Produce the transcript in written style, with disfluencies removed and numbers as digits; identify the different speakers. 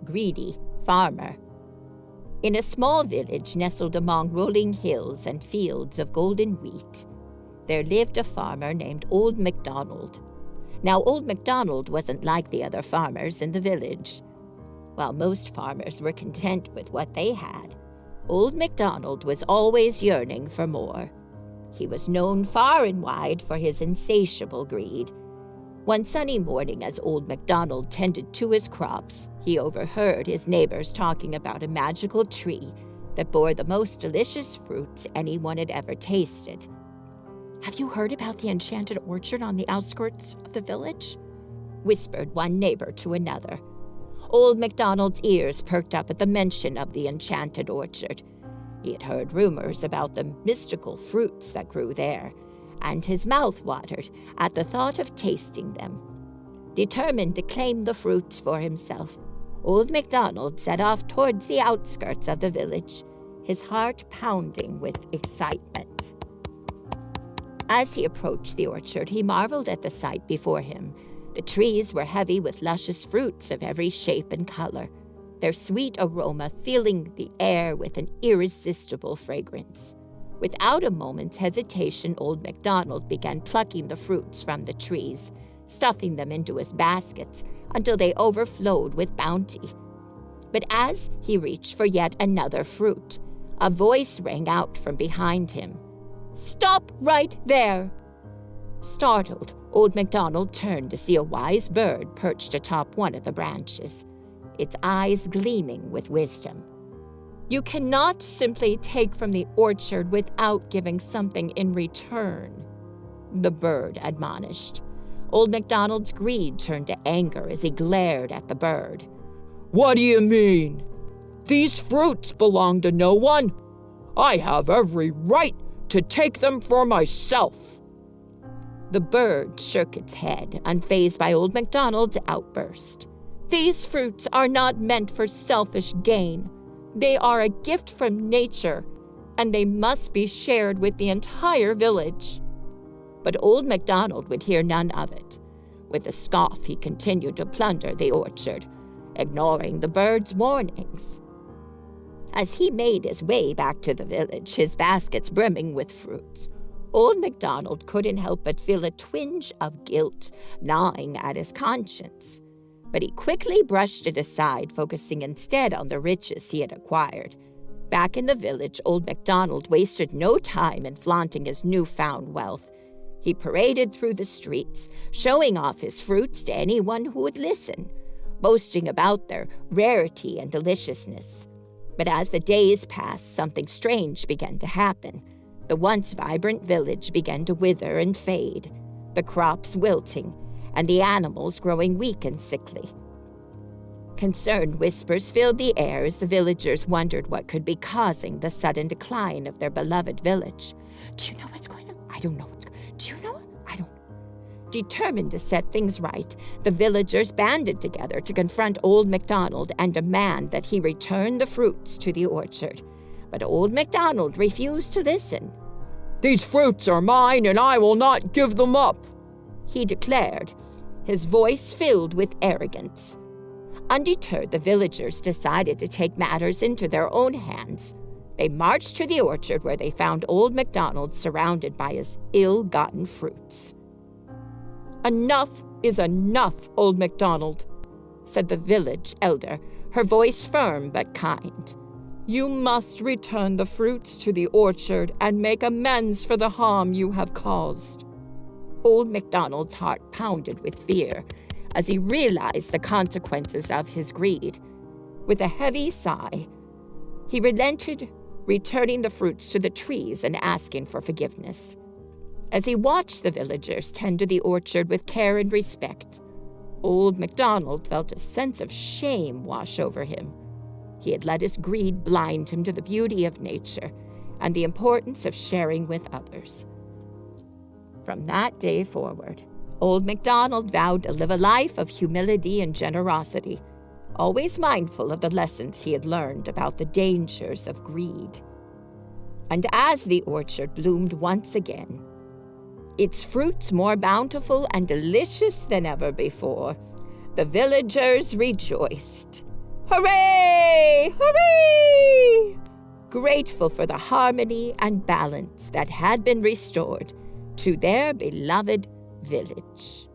Speaker 1: greedy farmer. In a small village nestled among rolling hills and fields of golden wheat, there lived a farmer named Old MacDonald. Now, Old MacDonald wasn't like the other farmers in the village. While most farmers were content with what they had, Old MacDonald was always yearning for more. He was known far and wide for his insatiable greed. One sunny morning, as Old MacDonald tended to his crops, he overheard his neighbors talking about a magical tree that bore the most delicious fruit anyone had ever tasted. "Have you heard about the enchanted orchard on the outskirts of the village?" whispered one neighbor to another. Old MacDonald's ears perked up at the mention of the enchanted orchard. He had heard rumors about the mystical fruits that grew there, and his mouth watered at the thought of tasting them. Determined to claim the fruits for himself, Old MacDonald set off towards the outskirts of the village, his heart pounding with excitement. As he approached the orchard, he marveled at the sight before him. The trees were heavy with luscious fruits of every shape and color, their sweet aroma filling the air with an irresistible fragrance. Without a moment's hesitation, Old MacDonald began plucking the fruits from the trees, stuffing them into his baskets until they overflowed with bounty. But as he reached for yet another fruit, a voice rang out from behind him. "Stop right there!" Startled, Old MacDonald turned to see a wise bird perched atop one of the branches, its eyes gleaming with wisdom. "You cannot simply take from the orchard without giving something in return," the bird admonished. Old MacDonald's greed turned to anger as he glared at the bird. "What do you mean? These fruits belong to no one. I have every right to take them for myself." The bird shook its head, unfazed by Old MacDonald's outburst. "These fruits are not meant for selfish gain. They are a gift from nature, and they must be shared with the entire village." But Old MacDonald would hear none of it. With a scoff, he continued to plunder the orchard, ignoring the bird's warnings. As he made his way back to the village, his baskets brimming with fruits, Old MacDonald couldn't help but feel a twinge of guilt gnawing at his conscience. But he quickly brushed it aside, focusing instead on the riches he had acquired. Back in the village, Old MacDonald wasted no time in flaunting his newfound wealth. He paraded through the streets, showing off his fruits to anyone who would listen, boasting about their rarity and deliciousness. But as the days passed, something strange began to happen. The once vibrant village began to wither and fade, the crops wilting, and the animals growing weak and sickly. Concerned whispers filled the air as the villagers wondered what could be causing the sudden decline of their beloved village. "Do you know what's going on?" "I don't know what's going on." "Do you know?" "I don't." Determined to set things right, the villagers banded together to confront Old MacDonald and demand that he return the fruits to the orchard. But Old MacDonald refused to listen. "These fruits are mine, and I will not give them up," he declared, his voice filled with arrogance. Undeterred, the villagers decided to take matters into their own hands. They marched to the orchard where they found Old MacDonald surrounded by his ill-gotten fruits. "Enough is enough, Old MacDonald," said the village elder, her voice firm but kind. "You must return the fruits to the orchard and make amends for the harm you have caused." Old MacDonald's heart pounded with fear as he realized the consequences of his greed. With a heavy sigh, he relented, returning the fruits to the trees and asking for forgiveness. As he watched the villagers tend to the orchard with care and respect, Old MacDonald felt a sense of shame wash over him. He had let his greed blind him to the beauty of nature and the importance of sharing with others. From that day forward, Old MacDonald vowed to live a life of humility and generosity, always mindful of the lessons he had learned about the dangers of greed. And as the orchard bloomed once again, its fruits more bountiful and delicious than ever before, the villagers rejoiced, Hooray! Hooray! Grateful for the harmony and balance that had been restored to their beloved village.